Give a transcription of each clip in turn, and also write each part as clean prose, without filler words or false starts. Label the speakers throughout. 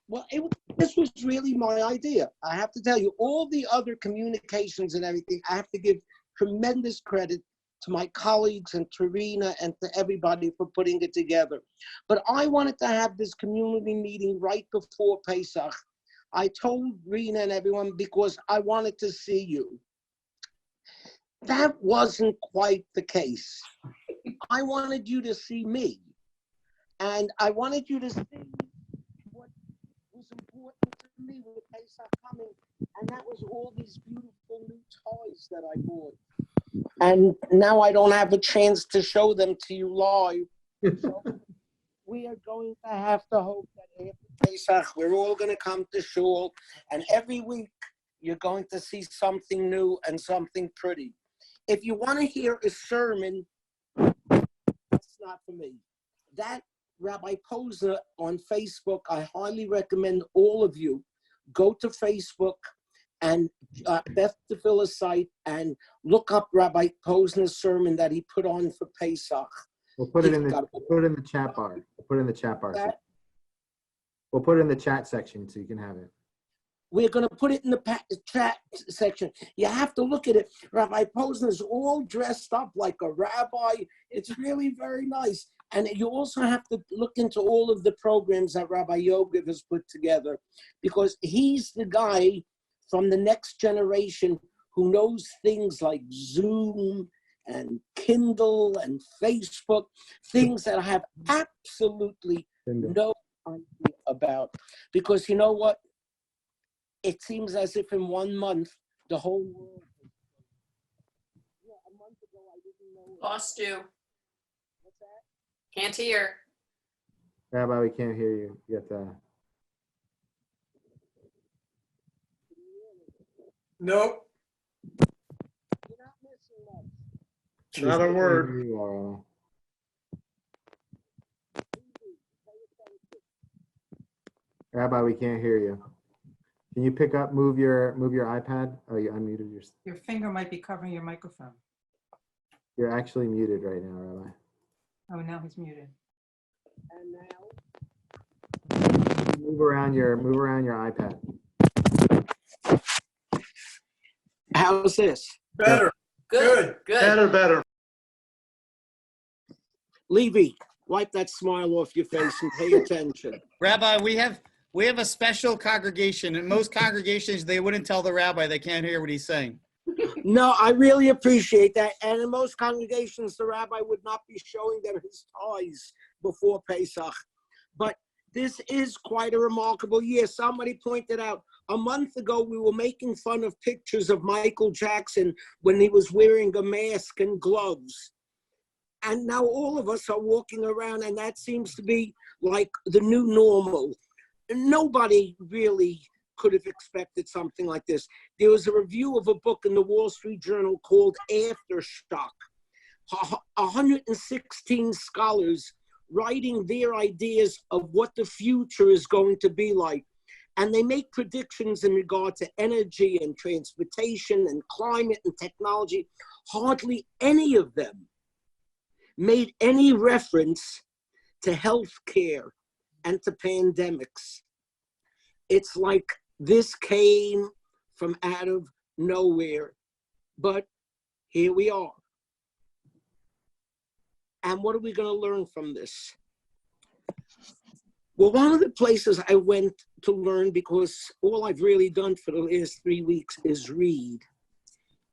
Speaker 1: Well, this was really my idea. I have to tell you, all the other communications and everything, I have to give tremendous credit to my colleagues and to Rena and to everybody for putting it together. But I wanted to have this community meeting right before Pesach. I told Rena and everyone because I wanted to see you. That wasn't quite the case. I wanted you to see me. And I wanted you to see what was important to me with Pesach coming. And that was all these beautiful new toys that I bought. And now I don't have a chance to show them to you live. So we are going to have to hope that after Pesach, we're all going to come to shul. And every week, you're going to see something new and something pretty. If you want to hear a sermon, it's not for me. That Rabbi Posner on Facebook, I highly recommend all of you go to Facebook and Beth DeVilla's site and look up Rabbi Posner's sermon that he put on for Pesach.
Speaker 2: We'll put it in the chat bar. We'll put it in the chat bar. We'll put it in the chat section so you can have it.
Speaker 1: We're going to put it in the chat section. You have to look at it. Rabbi Posner's all dressed up like a rabbi. It's really very nice. And you also have to look into all of the programs that Rabbi Yogev has put together, because he's the guy from the next generation who knows things like Zoom and Kindle and Facebook, things that I have absolutely no idea about. Because you know what? It seems as if in 1 month, the whole world. Yeah, a month ago, I didn't know.
Speaker 3: Lost you.
Speaker 1: What's that?
Speaker 3: Can't hear.
Speaker 2: Rabbi, we can't hear you. You have to.
Speaker 4: Nope.
Speaker 1: You're not missing much.
Speaker 4: Not a word.
Speaker 2: Rabbi, we can't hear you. Can you move your iPad? Oh, you unmuted yourself.
Speaker 5: Your finger might be covering your microphone.
Speaker 2: You're actually muted right now, Rabbi.
Speaker 5: Oh, now he's muted.
Speaker 1: And now?
Speaker 2: Move around your iPad.
Speaker 1: How's this?
Speaker 4: Better.
Speaker 3: Good.
Speaker 4: Better.
Speaker 1: Levy, wipe that smile off your face and pay attention.
Speaker 6: Rabbi, we have a special congregation. In most congregations, they wouldn't tell the rabbi they can't hear what he's saying.
Speaker 1: No, I really appreciate that. And in most congregations, the rabbi would not be showing them his toys before Pesach. But this is quite a remarkable year. Somebody pointed out a month ago, we were making fun of pictures of Michael Jackson when he was wearing a mask and gloves. And now all of us are walking around, and that seems to be like the new normal. Nobody really could have expected something like this. There was a review of a book in the Wall Street Journal called Aftershock. 116 scholars writing their ideas of what the future is going to be like. And they make predictions in regard to energy and transportation and climate and technology. Hardly any of them made any reference to healthcare and to pandemics. It's like this came from out of nowhere, but here we are. And what are we going to learn from this? Well, one of the places I went to learn, because all I've really done for the last 3 weeks is read,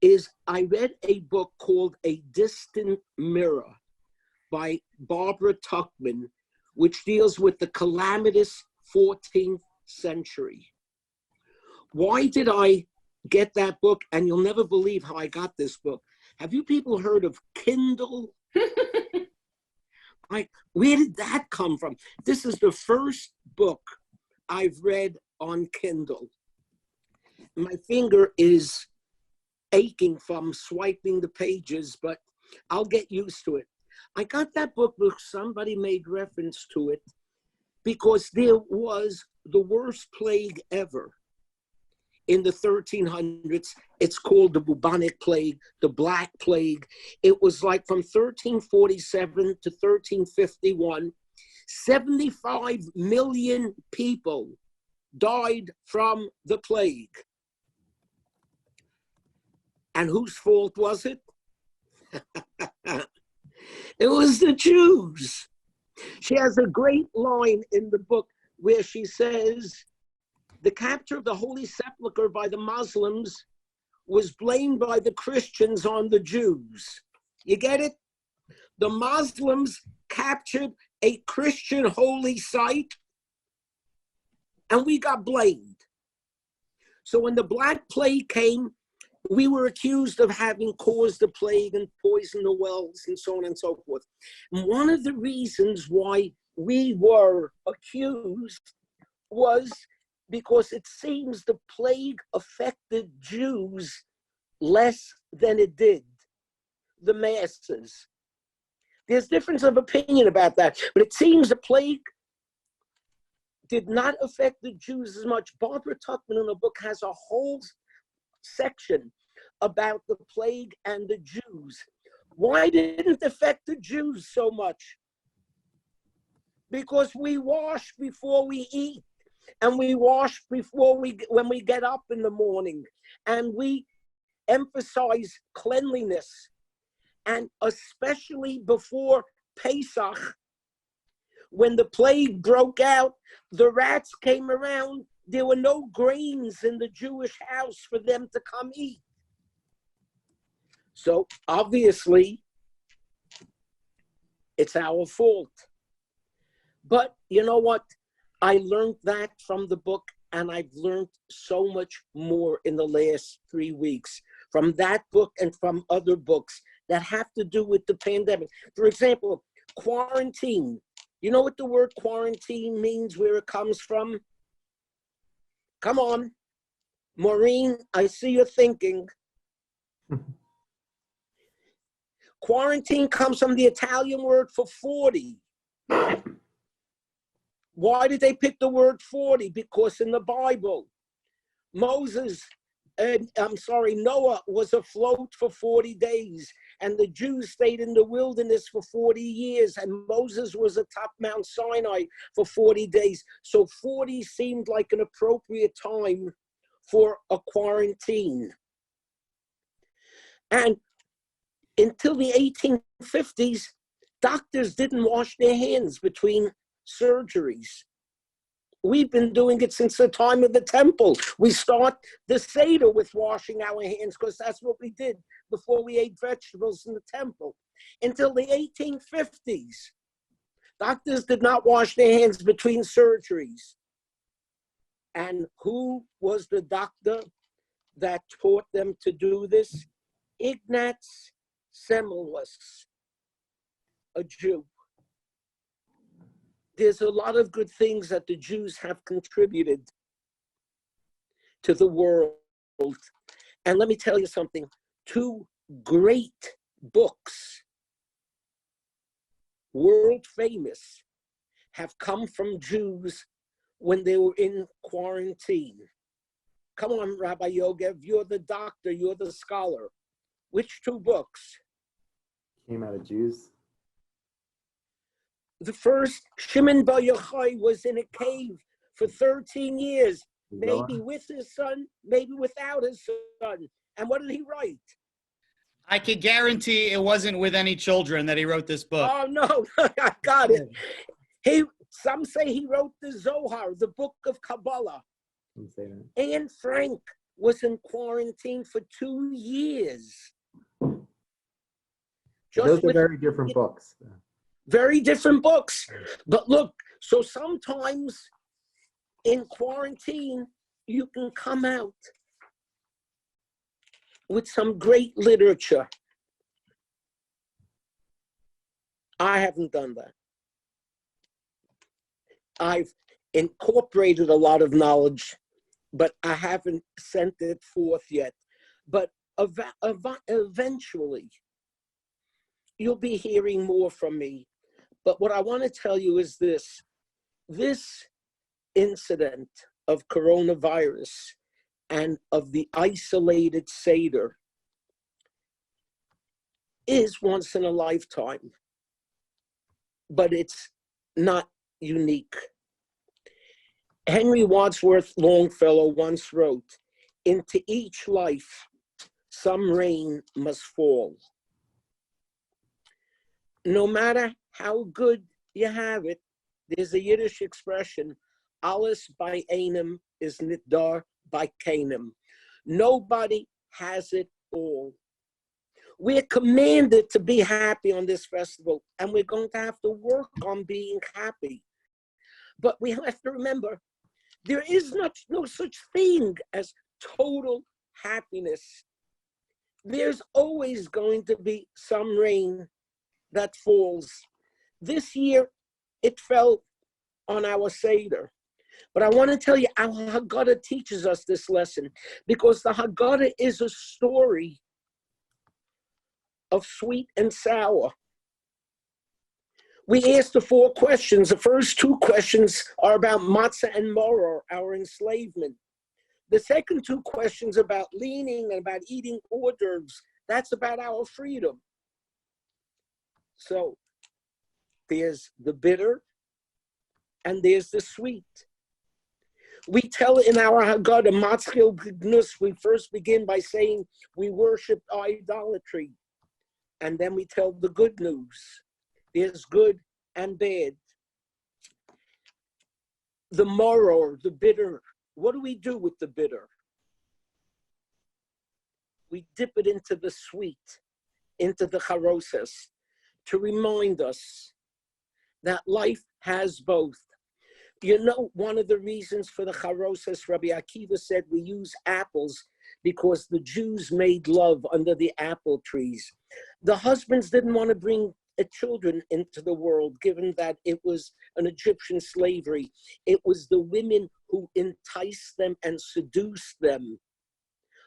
Speaker 1: is I read a book called A Distant Mirror by Barbara Tuchman, which deals with the calamitous 14th century. Why did I get that book? And you'll never believe how I got this book. Have you people heard of Kindle? Like, where did that come from? This is the first book I've read on Kindle. My finger is aching from swiping the pages, but I'll get used to it. I got that book because somebody made reference to it, because there was the worst plague ever in the 1300s. It's called the bubonic plague, the Black Plague. It was like from 1347 to 1351, 75 million people died from the plague. And whose fault was it? It was the Jews. She has a great line in the book where she says, the capture of the Holy Sepulchre by the Muslims was blamed by the Christians on the Jews. You get it? The Muslims captured a Christian holy site, and we got blamed. So when the Black Plague came, we were accused of having caused the plague and poisoned the wells and so on and so forth. And one of the reasons why we were accused was because it seems the plague affected Jews less than it did the masses. There's difference of opinion about that, but it seems the plague did not affect the Jews as much. Barbara Tuchman in the book has a whole section about the plague and the Jews. Why didn't it affect the Jews so much? Because we wash before we eat, and we wash when we get up in the morning, and we emphasize cleanliness. And especially before Pesach, when the plague broke out, the rats came around. There were no grains in the Jewish house for them to come eat. So obviously, it's our fault. But you know what? I learned that from the book, and I've learned so much more in the last 3 weeks from that book and from other books that have to do with the pandemic. For example, quarantine. You know what the word quarantine means, where it comes from? Come on. Maureen, I see you thinking. Quarantine comes from the Italian word for 40. Why did they pick the word 40? Because in the Bible, Noah was afloat for 40 days, and the Jews stayed in the wilderness for 40 years, and Moses was atop Mount Sinai for 40 days. So 40 seemed like an appropriate time for a quarantine. And until the 1850s, doctors didn't wash their hands between surgeries. We've been doing it since the time of the temple. We start the Seder with washing our hands because that's what we did before we ate vegetables in the temple. Until the 1850s, doctors did not wash their hands between surgeries. And who was the doctor that taught them to do this? Ignaz Semmelweis, a Jew. There's a lot of good things that the Jews have contributed to the world. And let me tell you something, 2 great books, world famous, have come from Jews when they were in quarantine. Come on, Rabbi Yogev, you're the doctor, you're the scholar. Which 2 books?
Speaker 2: Came out of Jews.
Speaker 1: The first, Shimon Bar Yochai, was in a cave for 13 years, maybe with his son, maybe without his son. And what did he write?
Speaker 6: I can guarantee it wasn't with any children that he wrote this book.
Speaker 1: Oh, no, I got it. Some say he wrote the Zohar, the book of Kabbalah. Anne Frank was in quarantine for 2 years.
Speaker 2: Those are very different books.
Speaker 1: Very different books. But look, so sometimes in quarantine, you can come out with some great literature. I haven't done that. I've incorporated a lot of knowledge, but I haven't sent it forth yet. But eventually, you'll be hearing more from me. But what I want to tell you is this incident of coronavirus and of the isolated Seder is once in a lifetime, but it's not unique. Henry Wadsworth Longfellow once wrote, "Into each life, some rain must fall." No matter how good you have it, there's a Yiddish expression, alles bei einem is nicht da bei keinem. Nobody has it all. We're commanded to be happy on this festival, and we're going to have to work on being happy. But we have to remember, there is no such thing as total happiness. There's always going to be some rain that falls. This year, it fell on our Seder. But I want to tell you, our Haggadah teaches us this lesson, because the Haggadah is a story of sweet and sour. We asked the 4 questions. The first 2 questions are about matzah and maror, our enslavement. The second 2 questions about leaning and about eating hors d'oeuvres, that's about our freedom. So there's the bitter and there's the sweet. We tell in our Haggadah, Matzchil Gnus, we first begin by saying we worship idolatry. And then we tell the good news. There's good and bad. The maror, the bitter. What do we do with the bitter? We dip it into the sweet, into the charoses, to remind us that life has both. You know, one of the reasons for the charoses, Rabbi Akiva said we use apples because the Jews made love under the apple trees. The husbands didn't want to bring children into the world, given that it was an Egyptian slavery. It was the women who enticed them and seduced them.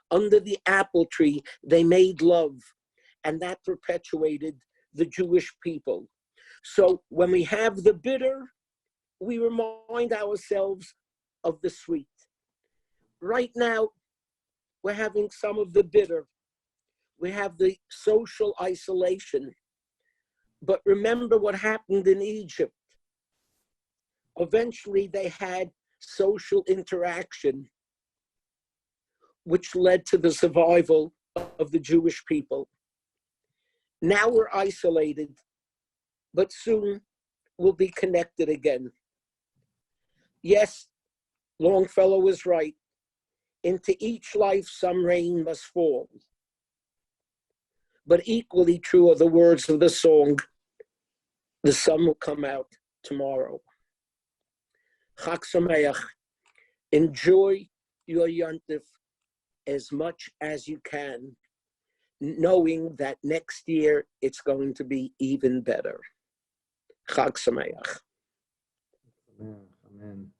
Speaker 1: Under the apple tree, they made love, and that perpetuated the Jewish people. So when we have the bitter, we remind ourselves of the sweet. Right now, we're having some of the bitter. We have the social isolation. But remember what happened in Egypt. Eventually, they had social interaction, which led to the survival of the Jewish people. Now we're isolated, but soon we'll be connected again. Yes, Longfellow was right. Into each life some rain must fall. But equally true are the words of the song, the sun will come out tomorrow. Chag Sameach, enjoy your Yontif as much as you can, knowing that next year it's going to be even better. Chag Sameach.
Speaker 2: Amen.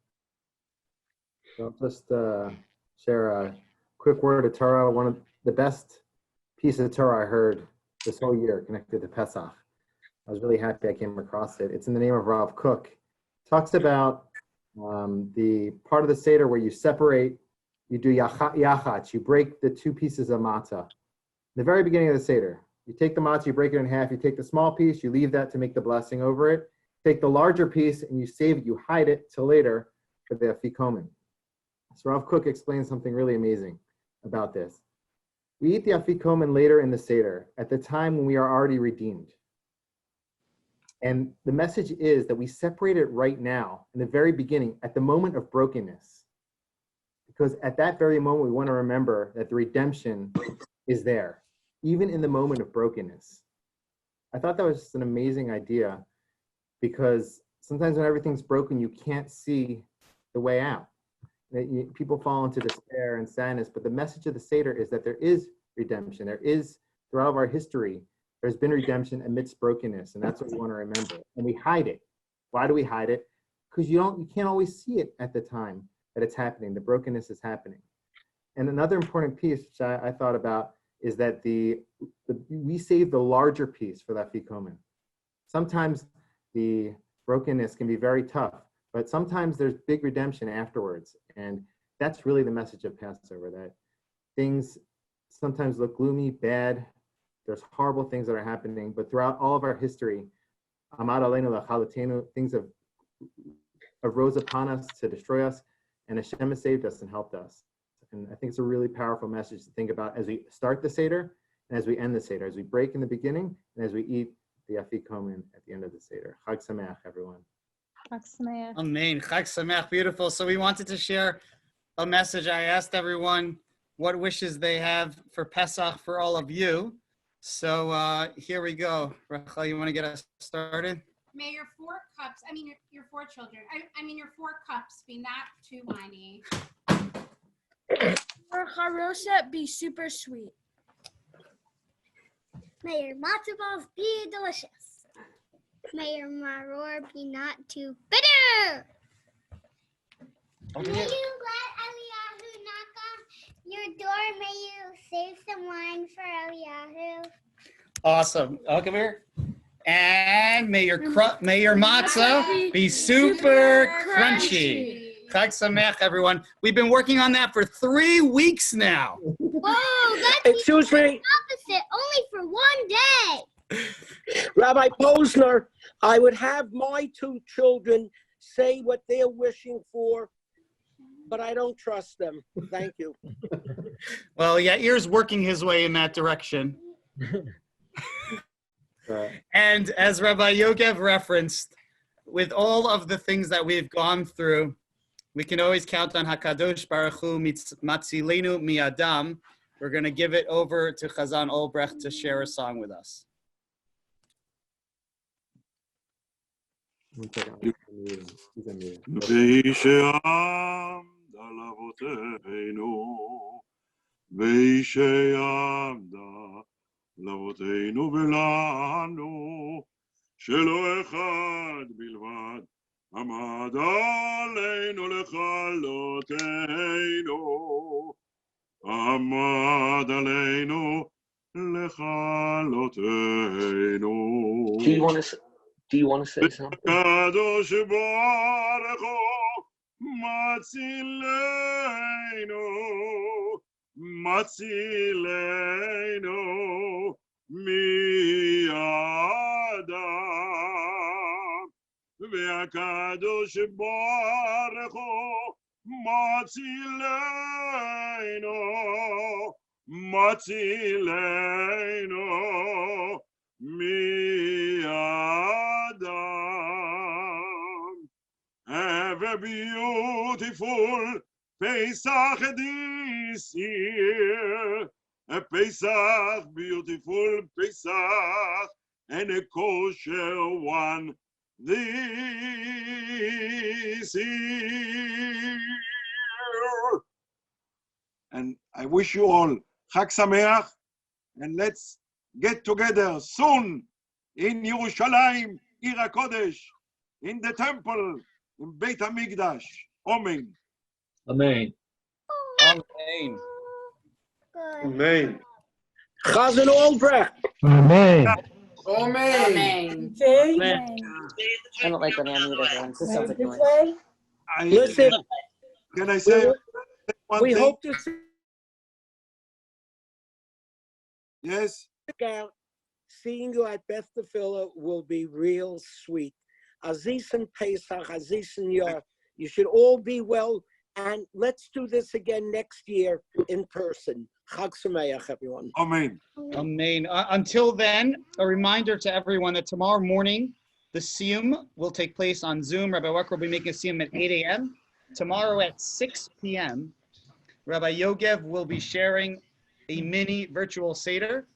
Speaker 2: So I'll just share a quick word of Torah. One of the best pieces of Torah I heard this whole year connected to Pesach. I was really happy I came across it. It's in the name of Rav Kook. It talks about the part of the Seder where you separate, you do yachatz, you break the 2 pieces of matzah. The very beginning of the Seder, you take the matzah, you break it in half, you take the small piece, you leave that to make the blessing over it. Take the larger piece and you save it, you hide it till later for the afikomen. So Rav Kook explains something really amazing about this. We eat the afikomen later in the Seder, at the time when we are already redeemed. And the message is that we separate it right now, in the very beginning, at the moment of brokenness. Because at that very moment, we want to remember that the redemption is there, even in the moment of brokenness. I thought that was just an amazing idea, because sometimes when everything's broken, you can't see the way out. People fall into despair and sadness, but the message of the Seder is that there is redemption. There is, throughout our history, there's been redemption amidst brokenness, and that's what we want to remember. And we hide it. Why do we hide it? Because you can't always see it at the time that it's happening. The brokenness is happening. And another important piece, which I thought about, is that we save the larger piece for that afikomen. Sometimes the brokenness can be very tough, but sometimes there's big redemption afterwards. And that's really the message of Passover, that things sometimes look gloomy, bad. There's horrible things that are happening, but throughout all of our history, Amad Aleinu Lachalotenu, things have arose upon us to destroy us. and Hashem has saved us and helped us. And I think it's a really powerful message to think about as we start the Seder and as we end the Seder, as we break in the beginning and as we eat the Afikomen at the end of the Seder. Chag Sameach, everyone.
Speaker 3: Chag Sameach.
Speaker 6: Amen. Chag Sameach. Beautiful. So we wanted to share a message. I asked everyone what wishes they have for Pesach for all of you. So here we go. Rachel, you want to get us started?
Speaker 7: May your four cups, your four children, your four cups be not too whiny.
Speaker 8: Your charoset be super sweet.
Speaker 9: May your matzo balls be delicious. May your maror be not too bitter. May you let Eliyahu knock on your door. May you save some wine for Eliyahu.
Speaker 6: Awesome. Oh, come here. And may your matzah be super crunchy. Chag Sameach, everyone. We've been working on that for 3 weeks now.
Speaker 9: Whoa, that's
Speaker 1: Excuse me,
Speaker 9: the opposite, only for one day.
Speaker 1: Rabbi Posner, I would have my 2 children say what they're wishing for, but I don't trust them. Thank you.
Speaker 6: Well, Yair's working his way in that direction. And as Rabbi Yogev referenced, with all of the things that we've gone through, we can always count on HaKadosh Baruch Hu Matzilenu Mi'adam. We're going to give it over to Chazan Olbrecht to share a song with us.
Speaker 10: לאבותינו ולנו, שלא אחד בלבד עמד עלינו לכלותנו, עמד עלינו לכלותנו.
Speaker 11: Do you want to say something?
Speaker 10: הקדוש ברוך הוא מצילנו, מצילנו מידם, והקדוש ברוך הוא מצילנו, מצילנו מידם. Have a beautiful Pesach this year, a Pesach, beautiful Pesach, and a kosher one this year. And I wish you all Chag Sameach, and let's get together soon in Yerushalayim, Ir HaKodesh, in the temple, in Beit HaMikdash. Amen.
Speaker 11: Amen.
Speaker 6: Amen.
Speaker 4: Amen.
Speaker 1: Chazan Olbrecht.
Speaker 12: Amen.
Speaker 4: Amen.
Speaker 3: I don't like when I mute everyone. This sounds like noise.
Speaker 1: Listen,
Speaker 10: Can I say one
Speaker 1: we
Speaker 10: thing?
Speaker 1: hope to see
Speaker 10: Yes?
Speaker 1: out. Seeing you at Beth Tefillah will be real sweet. Aziz and Pesach, Aziz and Yar, you should all be well. And let's do this again next year in person. Chag Sameach, everyone.
Speaker 10: Amen.
Speaker 6: Amen. Until then, a reminder to everyone that tomorrow morning, the Siyum will take place on Zoom. Rabbi Walker will be making a Siyum at 8 a.m. Tomorrow at 6 p.m., Rabbi Yogev will be sharing a mini virtual Seder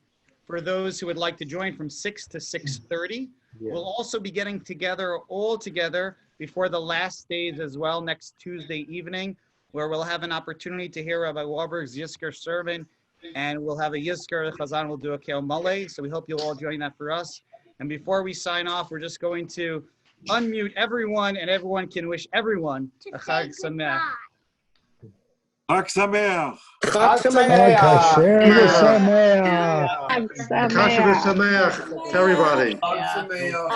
Speaker 6: for those who would like to join from 6 to 6:30. We'll also be getting together all together before the last days as well next Tuesday evening, where we'll have an opportunity to hear Rabbi Warburg's Yizkar sermon, and we'll have a Yizkar. Chazan will do a Kel Malay, so we hope you'll all join that for us. And before we sign off, we're just going to unmute everyone, and everyone can wish everyone a Chag Sameach.
Speaker 10: Chag Sameach.
Speaker 1: Chag
Speaker 12: Chag
Speaker 1: Sameach.
Speaker 12: Kasher Sameach.
Speaker 4: Kasher Sameach, everybody.
Speaker 5: Sameach.